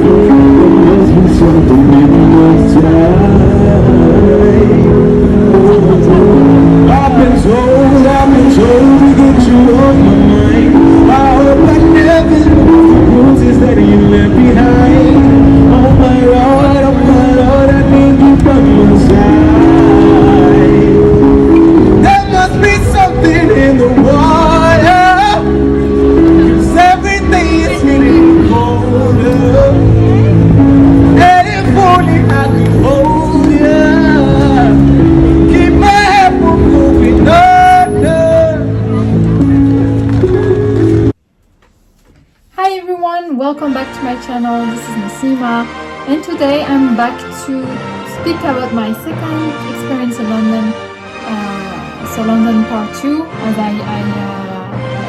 must be something in the time. I've been told to get you off my mind. I hope I never lose the bruises that you left behind. Oh my Lord, I need you by my side. There must be something in the water, 'cause everything is getting colder. And if only I could hold you, keep my head from going under. Hi everyone, welcome back to my channel. This is Nassima, and today I'm back to speak about my second experience in London. So London part 2, as I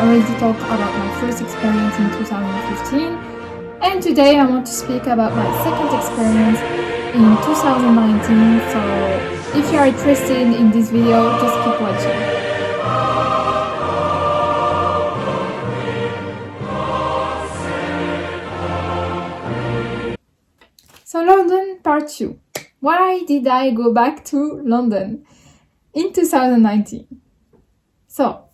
already talked about my first experience in 2015. And today I want to speak about my second experience in 2019. So if you are interested in this video, just keep watching. So London part 2. Why did I go back to London in 2019? So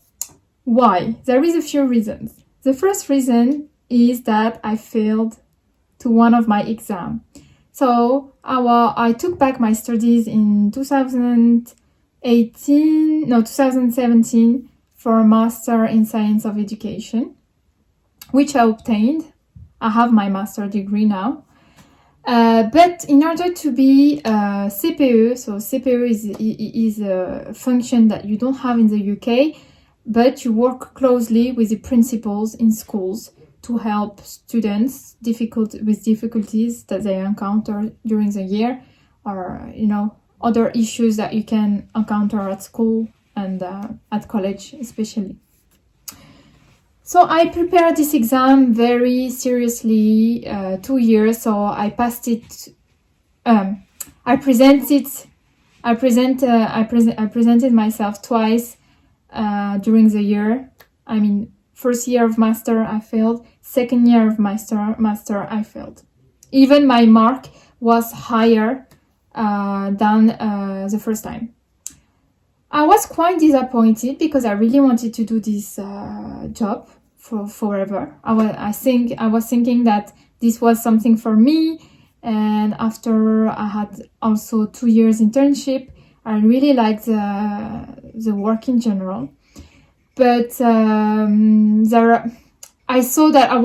why? There is a few reasons. The first reason is that I failed to one of my exams. So I took back my studies in 2017 for a Master in Science of Education, which I obtained. I have my master degree now. But in order to be CPE, so CPE is a function that you don't have in the UK, but you work closely with the principals in schools to help students with difficulties that they encounter during the year, or other issues that you can encounter at school and at college especially. So I prepared this exam very seriously, 2 years. So I passed it. I presented myself twice during the year. I mean, first year of master I failed. Second year of master I failed. Even my mark was higher than the first time. I was quite disappointed because I really wanted to do this job for forever. I was thinking that this was something for me, and after I had also 2 years internship, I really liked the work in general. But I saw that I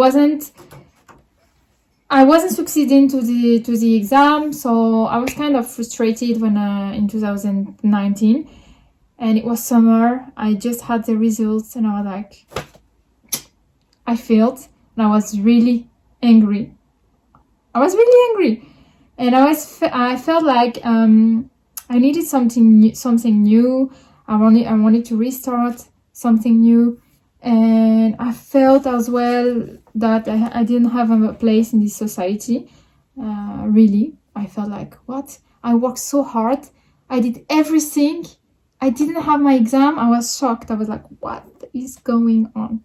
wasn't succeeding to the exam, so I was kind of frustrated when in 2019. And it was summer. I just had the results, and I was like, I failed, and I was really angry. And I felt like I needed something new. I wanted to restart something new, and I felt as well that I didn't have a place in this society. Really, I felt like, what? I worked so hard. I did everything. I didn't have my exam. I was shocked. I was like, what is going on?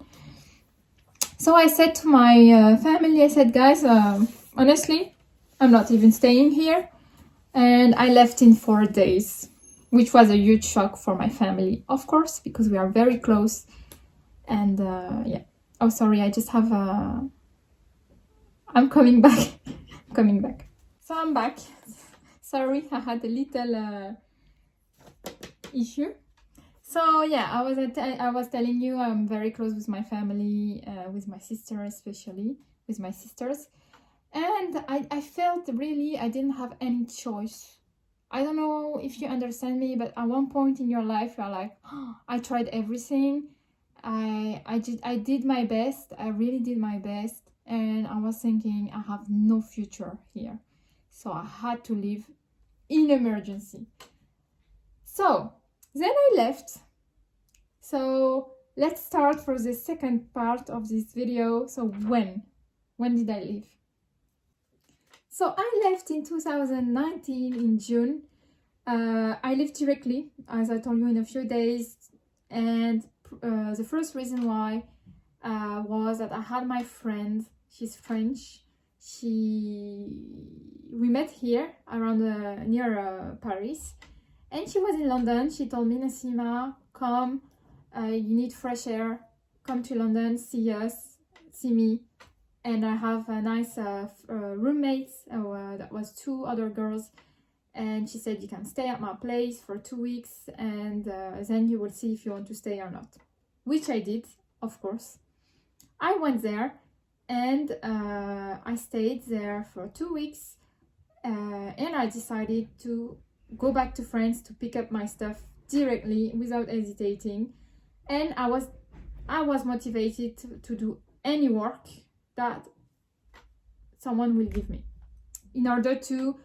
So I said to my family, I said, guys, honestly, I'm not even staying here. And I left in 4 days, which was a huge shock for my family, of course, because we are very close. And yeah. Oh, sorry, I just have I'm coming back. Coming back. So I'm back. Sorry, I had a little issue. So yeah, I was telling you I'm very close with my family, with my sister especially, with my sisters, and I felt really I didn't have any choice. I don't know if you understand me, but at one point in your life you're like, oh, I tried everything, I did my best, I really did my best, and I was thinking I have no future here, so I had to leave in emergency. So then I left. So let's start for the second part of this video. So when did I leave? So I left in 2019 in June. I left directly, as I told you, in a few days. And the first reason why was that I had my friend, she's French, we met here around near Paris, and she was in London. She told me, Nassima, come, you need fresh air, come to London, see us, see me. And I have a nice roommates, that was 2 other girls, and she said you can stay at my place for 2 weeks, and then you will see if you want to stay or not, which I did, of course. I went there, and I stayed there for 2 weeks, and I decided to go back to France to pick up my stuff directly without hesitating. And I was motivated to do any work that someone will give me in order to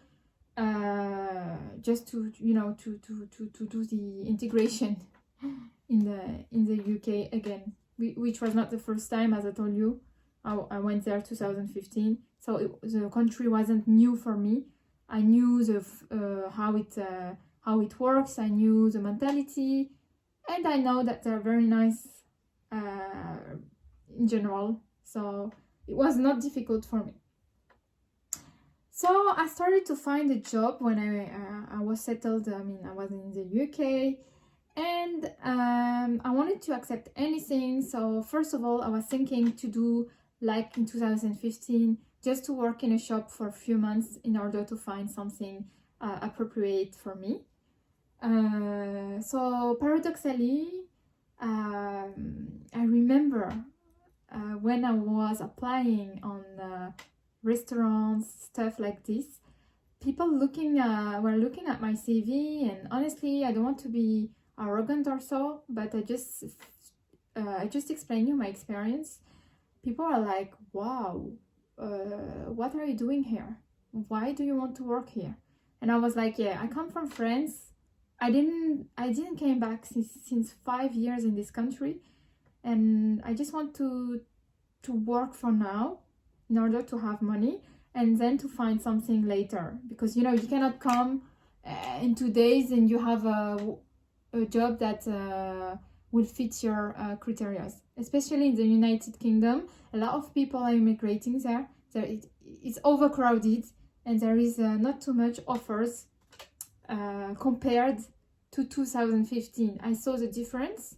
just to do the integration in the UK again, which was not the first time. As I told you, I went there 2015, so the country wasn't new for me. I knew how it works. I knew the mentality, and I know that they're very nice in general. So it was not difficult for me. So I started to find a job when I was settled. I mean, I was in the UK, and I wanted to accept anything. So first of all, I was thinking to do like in 2015, just to work in a shop for a few months in order to find something appropriate for me. So paradoxally, I remember when I was applying on restaurants, stuff like this, people were looking at my CV, and honestly, I don't want to be arrogant or so, but I just explain you my experience. People are like, wow, what are you doing here? Why do you want to work here? And I was like, yeah, I come from France. I didn't came back since 5 years in this country, and I just want to work for now in order to have money, and then to find something later, because you cannot come in 2 days and you have a job that will fit your criteria. Especially in the United Kingdom, a lot of people are immigrating there. It's overcrowded, and there is not too much offers compared to 2015. I saw the difference.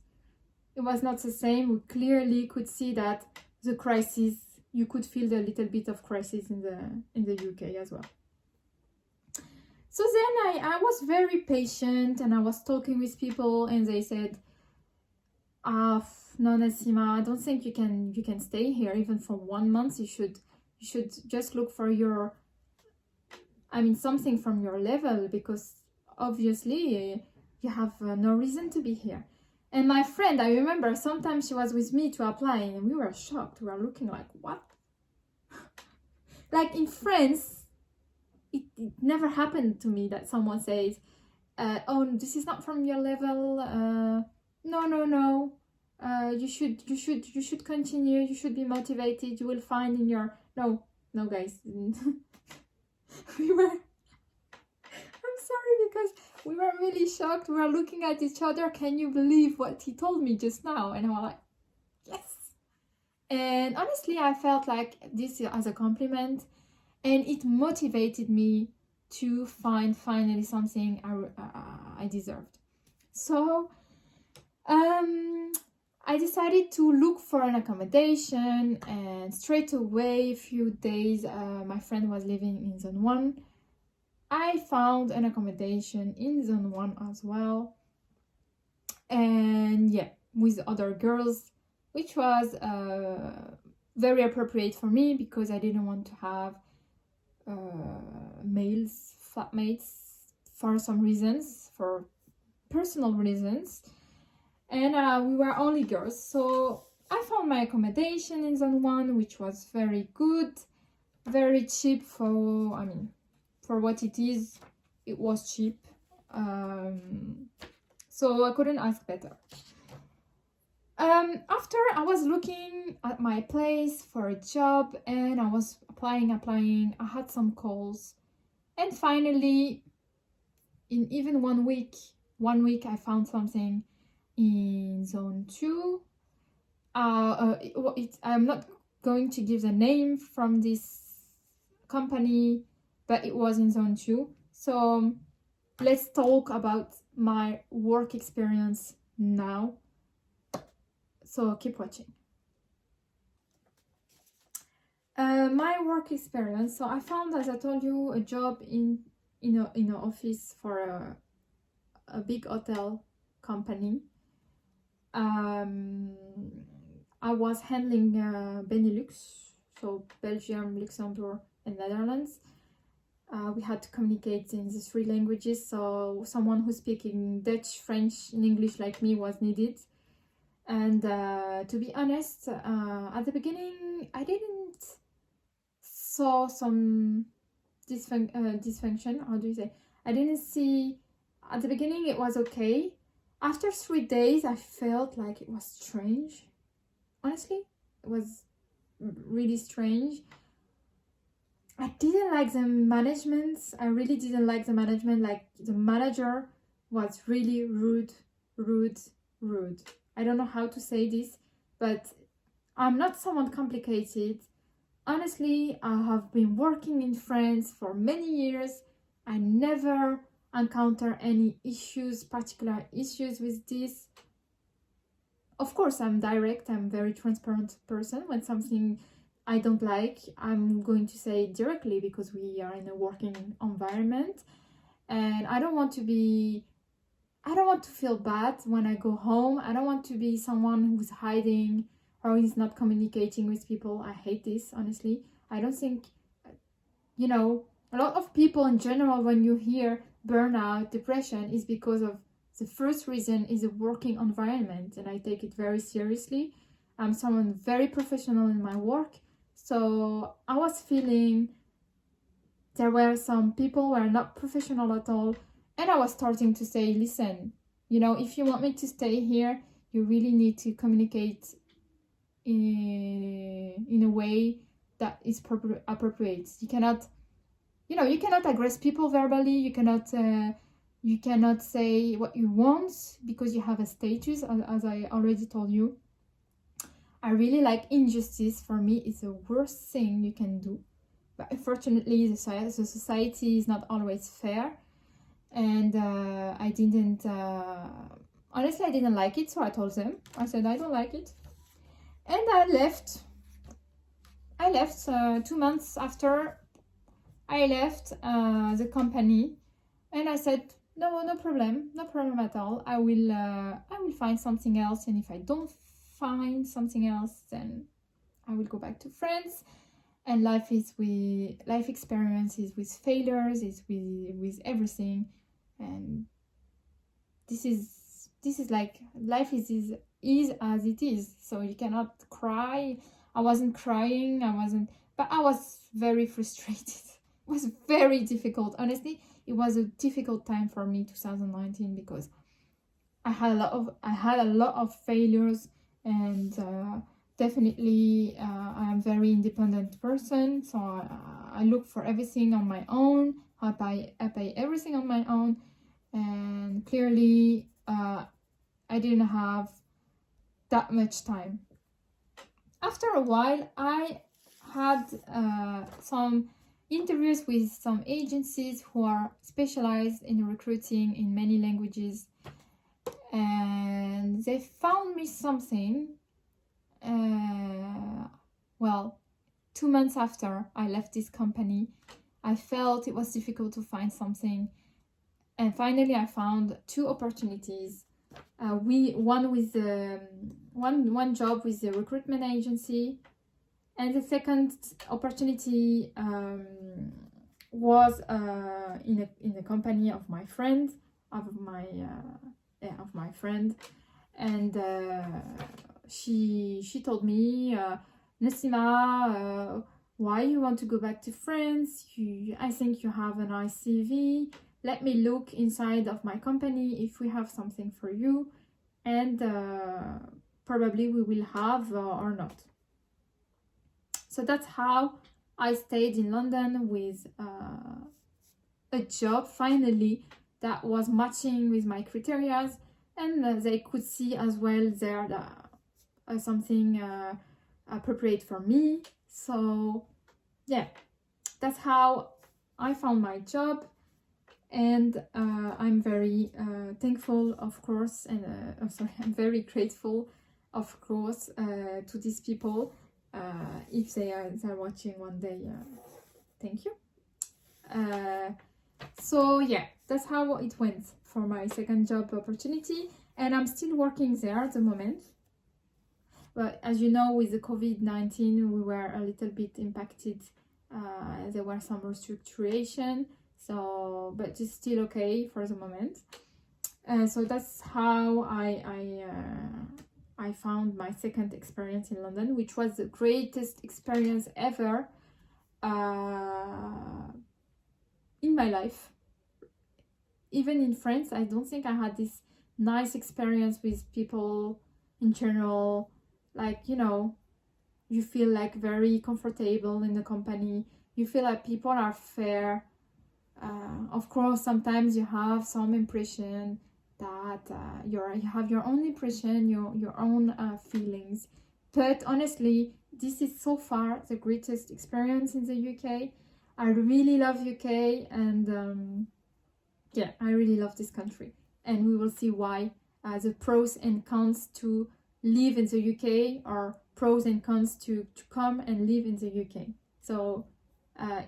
It was not the same. We clearly could see that the crisis, you could feel the little bit of crisis in the UK as well. So then I was very patient, and I was talking with people, and they said, no, Nassima, I don't think you can stay here even for 1 month. You should just look for something from your level, because obviously you have no reason to be here. And my friend, I remember sometimes she was with me to apply, and we were shocked. We were looking like, what? Like in France, it never happened to me that someone says, oh, this is not from your level. No. You should continue. You should be motivated. You will find in your no, guys. I'm sorry, because we were really shocked. We were looking at each other. Can you believe what he told me just now? And I was like, yes. And honestly, I felt like this as a compliment, and it motivated me to find finally something I deserved. So I decided to look for an accommodation, and straight away, a few days, my friend was living in Zone 1. I found an accommodation in Zone 1 as well, and yeah, with other girls, which was very appropriate for me, because I didn't want to have males, flatmates, for some reasons, for personal reasons. And we were only girls, so I found my accommodation in Zone 1, which was very good, very cheap for what it is. It was cheap, so I couldn't ask better. After I was looking at my place for a job, and I was applying, I had some calls, and finally, in even 1 week, I found something in Zone 2. I'm not going to give the name from this company, but it was in zone 2. So let's talk about my work experience now. So keep watching. My work experience. So I found, as I told you, a job in an office for a big hotel company. I was handling Benelux, so Belgium, Luxembourg, and Netherlands. We had to communicate in the 3 languages, so someone who's speaking Dutch, French, and English like me was needed. And to be honest, at the beginning, I didn't saw some dysfunction. How do you say? I didn't see. At the beginning, it was okay. After 3 days, I felt like it was strange. Honestly, it was really strange. I didn't like the management. I really didn't like the management. Like, the manager was really rude. I don't know how to say this, but I'm not someone complicated. Honestly, I have been working in France for many years. I never encounter any particular issues with this. Of course, I'm direct, I'm a very transparent person. When something I don't like, I'm going to say it directly, because we are in a working environment, and I don't want to feel bad when I go home. I don't want to be someone who's hiding or is not communicating with people. I hate this, honestly. I don't think, a lot of people in general, when you hear burnout, depression, is because of the first reason is a working environment, and I take it very seriously. I'm someone very professional in my work, so I was feeling there were some people who are not professional at all, and I was starting to say, listen, if you want me to stay here, you really need to communicate in a way that is appropriate. You cannot aggress people verbally. You cannot say what you want, because you have a status, as I already told you. I really like injustice. For me, it's the worst thing you can do. But unfortunately, the society is not always fair. And honestly, I didn't like it. So I told them, I said, I don't like it. And I left 2 months after I left the company. And I said, no problem at all. I will find something else, and if I don't find something else, then I will go back to France. And life experience is with failures, is with everything, and this is like life is as it is. So you cannot cry. I wasn't crying. But I was very frustrated. It was very difficult, honestly. It was a difficult time for me, 2019, because I had a lot of failures, and definitely I'm a very independent person, so I look for everything on my own. I pay everything on my own, and clearly I didn't have that much time. After a while, I had some interviews with some agencies who are specialized in recruiting in many languages, and they found me something. 2 months after I left this company, I felt it was difficult to find something, and finally I found 2 opportunities. One job with the recruitment agency, and the second opportunity was in a company of my friend, and she told me, Nassima, why you want to go back to France? I think you have a nice CV. Let me look inside of my company if we have something for you, and probably we will have or not. So that's how I stayed in London with a job finally that was matching with my criteria, and they could see as well there something appropriate for me. So yeah, that's how I found my job. And I'm very thankful, of course, and I'm very grateful, of course, to these people. If they're watching one day, thank you. So yeah, that's how it went for my second job opportunity, and I'm still working there at the moment. But as you know, with the COVID-19, we were a little bit impacted. There were some restructuration, so but it's still okay for the moment. So that's how I found my second experience in London, which was the greatest experience ever in my life. Even in France, I don't think I had this nice experience with people in general. Like, you know, you feel like very comfortable in the company. You feel like people are fair. Of course, sometimes you have some impression that you have your own impression, your own feelings. But honestly, this is so far the greatest experience in the UK. I really love UK, and yeah, I really love this country. And we will see why. The pros and cons to live in the UK, or pros and cons to come and live in the UK. So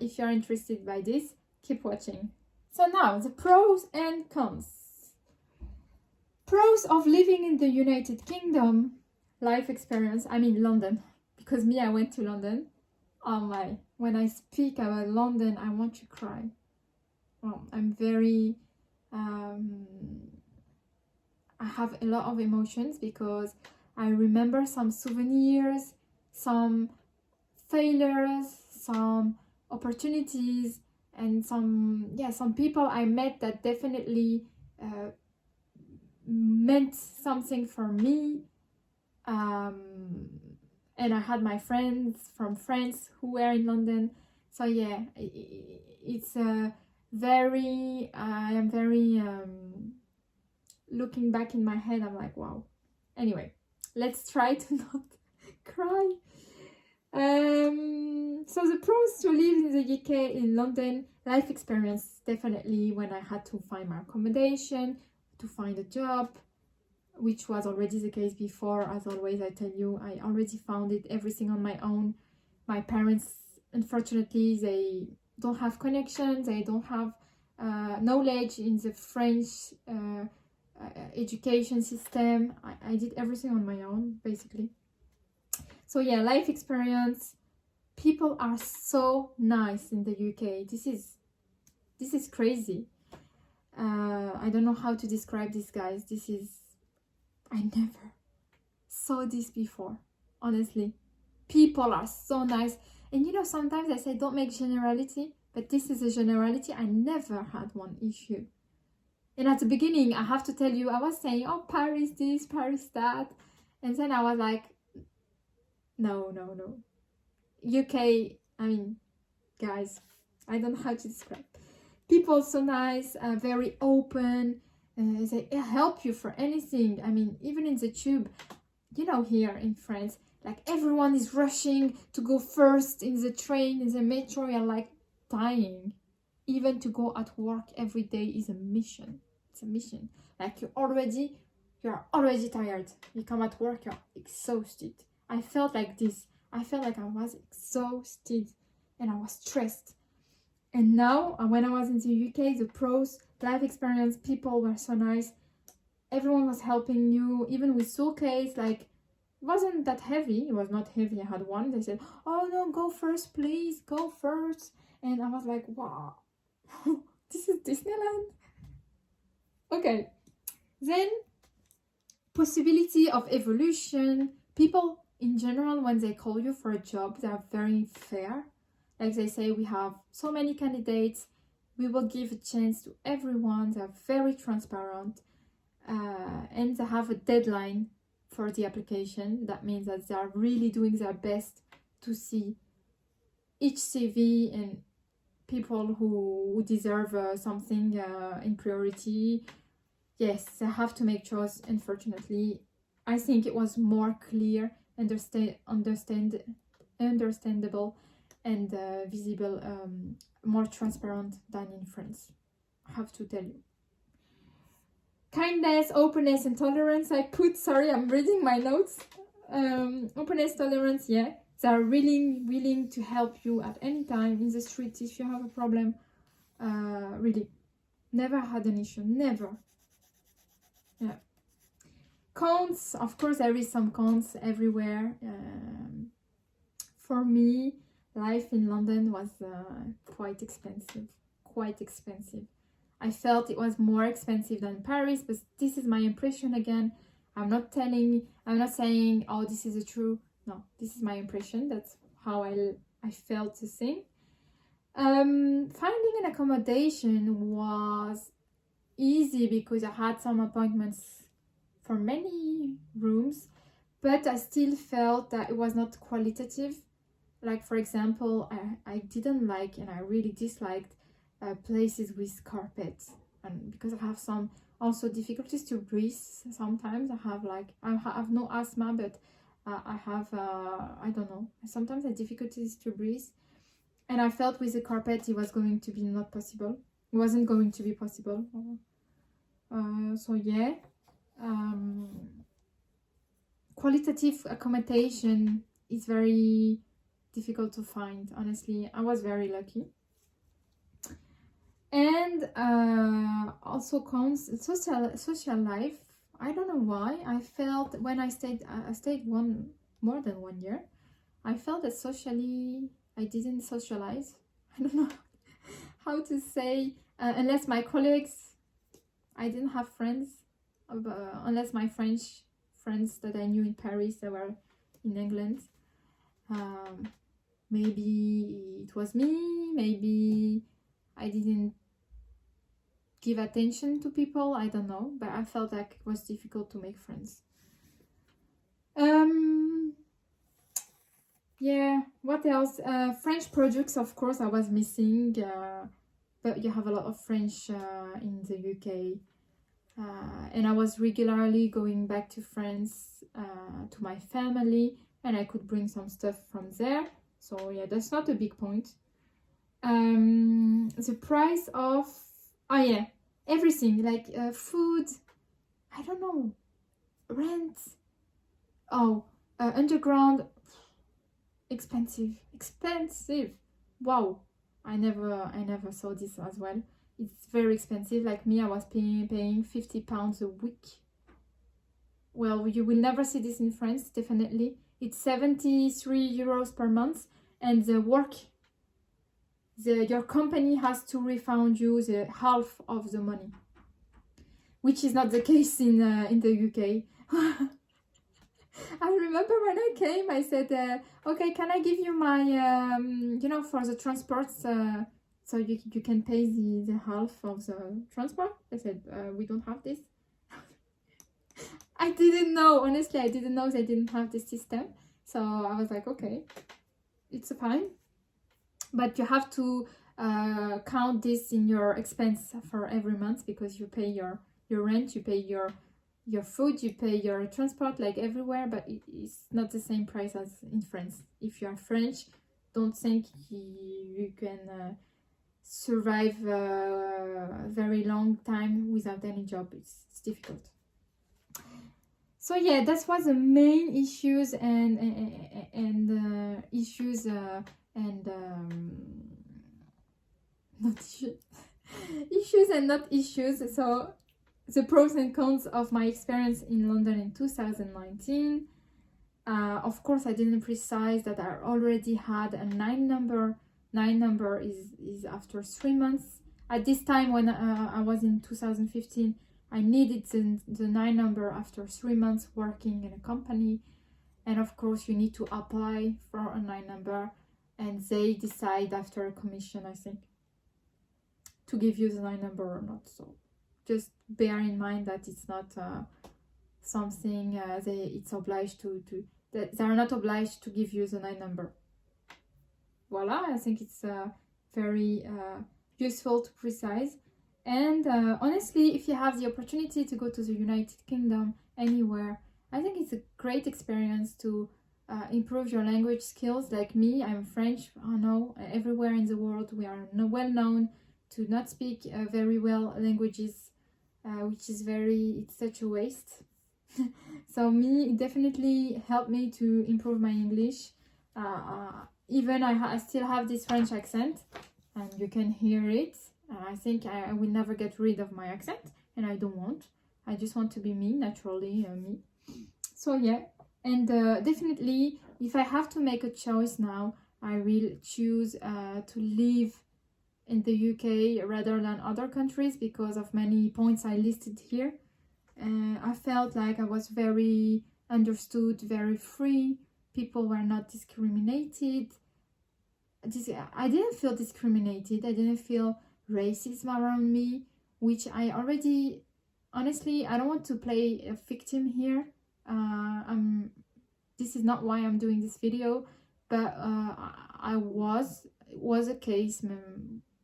if you're interested by this, keep watching. So now, the pros and cons. Pros of living in the United Kingdom, life experience, I mean London, because I went to London. Oh my, when I speak about London, I want to cry. Well, I'm very, I have a lot of emotions because I remember some souvenirs, some failures, some opportunities, and some people I met that definitely meant something for me. And I had my friends from France who were in London. So yeah, it's very, I am very, looking back in my head, I'm like, wow. Anyway, let's try to not cry. So the pros to live in the UK, in London, life experience, definitely when I had to find my accommodation, to find a job, which was already the case before. As always, I tell you, I already found everything on my own. My parents, unfortunately, they don't have connections, they don't have knowledge in the French education system. I did everything on my own, basically. So yeah, life experience. People are so nice in the UK. This is crazy. I don't know how to describe this, guys. I never saw this before, honestly. People are so nice. And you know, sometimes I say don't make generality, but this is a generality. I never had one issue. And at the beginning, I have to tell you, I was saying, oh, Paris this, Paris that. And then I was like, no. UK, I mean, guys, I don't know how to describe. People so nice, very open. They help you for anything. I mean, even in the tube, you know, here in France, like everyone is rushing to go first in the train, in the metro. You're like dying. Even to go at work every day is a mission. It's a mission. Like you're already tired. You come at work, you're exhausted. I felt like this. I felt like I was exhausted and I was stressed. And now, when I was in the UK, the pros, life experience, people were so nice. Everyone was helping you, even with suitcase. Like, it wasn't that heavy. It was not heavy. I had one. They said, oh no, go first, please, go first. And I was like, wow, this is Disneyland. Okay. Then, possibility of evolution. People in general, when they call you for a job, they are very fair. Like they say, we have so many candidates, we will give a chance to everyone. They're very transparent, and they have a deadline for the application. That means that they are really doing their best to see each CV and people who deserve something in priority. Yes, they have to make choice. Unfortunately, I think it was more clear, understandable and visible, more transparent than in France. I have to tell you. Kindness, openness, and tolerance. Sorry, I'm reading my notes. Openness, tolerance, yeah. They are really willing to help you at any time in the street if you have a problem. Really. Never had an issue. Never. Yeah. Cons, of course, there is some cons everywhere. For me, life in London was quite expensive. Quite expensive. I felt it was more expensive than Paris, but this is my impression again. I'm not saying, oh, this is true. No, this is my impression. That's how I felt the thing. Finding an accommodation was easy because I had some appointments for many rooms, but I still felt that it was not qualitative. Like, for example, I didn't like, and I really disliked places with carpets, and because I have some also difficulties to breathe sometimes. I have no asthma, but I have I don't know, sometimes I have difficulties to breathe, and I felt with the carpet it was going to be not possible. It wasn't going to be possible. So yeah, qualitative accommodation is very difficult to find. Honestly, I was very lucky. And also cons, social life. I don't know why. I felt when I stayed more than 1 year, I felt that socially I didn't socialize. I don't know how to say, unless my colleagues, I didn't have friends, unless my French friends that I knew in Paris, they were in England. Maybe it was me, maybe I didn't give attention to people, I don't know, but I felt like it was difficult to make friends. Yeah, what else? French products, of course, I was missing, but you have a lot of French in the UK, and I was regularly going back to France to my family, and I could bring some stuff from there. So yeah, that's not a big point. The price of everything, like food, I don't know, rent, underground, expensive. Wow, I never saw this as well. It's very expensive. Like me, I was paying £50 a week. Well, you will never see this in France, definitely. It's 73 euros per month, and your company has to refund you the half of the money, which is not the case in the UK. I remember when I came, I said, okay, can I give you my, for the transport, so you can pay the half of the transport? I said, we don't have this. I didn't know, honestly, I didn't know they didn't have this system. So I was like, okay, it's fine. But you have to count this in your expense for every month, because you pay your rent, you pay your food, you pay your transport, like everywhere, but it's not the same price as in France. If you are French, don't think you can survive a very long time without any job. It's difficult. So yeah, that was the main issues and issues and not issues. Issues and not issues. So the pros and cons of my experience in London in 2019. Of course, I didn't precise that I already had a 9 number. 9 number is after 3 months. At this time, when I was in 2015, I needed the 9 number after 3 months working in a company. And of course, you need to apply for a 9 number, and they decide after a commission, I think, to give you the 9 number or not. So just bear in mind that it's not something it's obliged that they are not obliged to give you the 9 number. Voila, I think it's very useful to precise. And honestly, if you have the opportunity to go to the United Kingdom anywhere, I think it's a great experience to improve your language skills. Like me, I'm French. I know everywhere in the world we are well known to not speak very well languages, which is it's such a waste. So me, it definitely helped me to improve my English. Even I still have this French accent, and you can hear it. I think I will never get rid of my accent, and I don't want. I just want to be me, naturally me. So yeah, and definitely, if I have to make a choice now, I will choose to live in the UK rather than other countries because of many points I listed here. I felt like I was very understood, very free. People were not discriminated. I didn't feel discriminated. I didn't feel racism around me, which I already, honestly, I don't want to play a victim here. This is not why I'm doing this video, but it was a case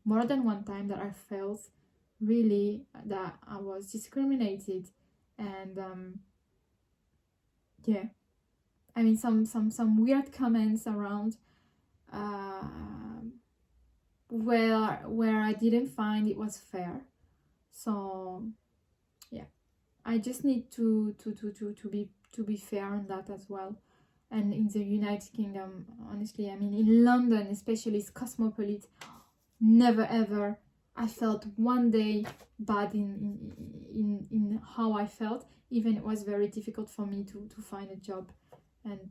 more than one time that I felt really that I was discriminated, and yeah, I mean some weird comments around where I didn't find it was fair. So yeah, I just need to be fair on that as well. And in the United Kingdom, honestly, I mean in London especially, it's cosmopolitan. Never ever I felt one day bad in how I felt. Even it was very difficult for me to find a job and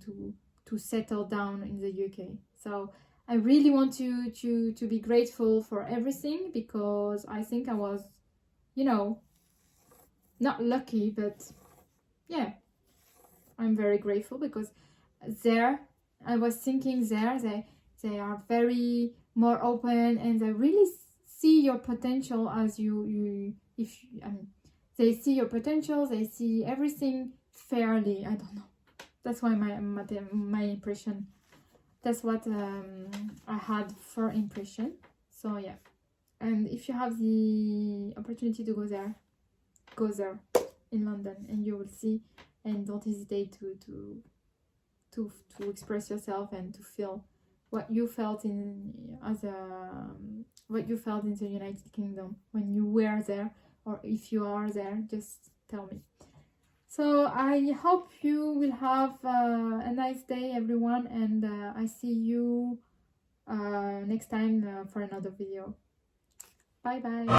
to settle down in the UK. So I really want to be grateful for everything, because I think I was, not lucky, but yeah, I'm very grateful, because there I was thinking they are very more open, and they really see your potential as they see your potential, they see everything fairly. I don't know, that's why my impression, that's what I had for impression. So yeah, and if you have the opportunity to go there in London, and you will see, and don't hesitate to express yourself and to feel what you felt what you felt in the United Kingdom when you were there, or if you are there, just tell me. So I hope you will have a nice day, everyone, and I see you next time for another video. Bye bye.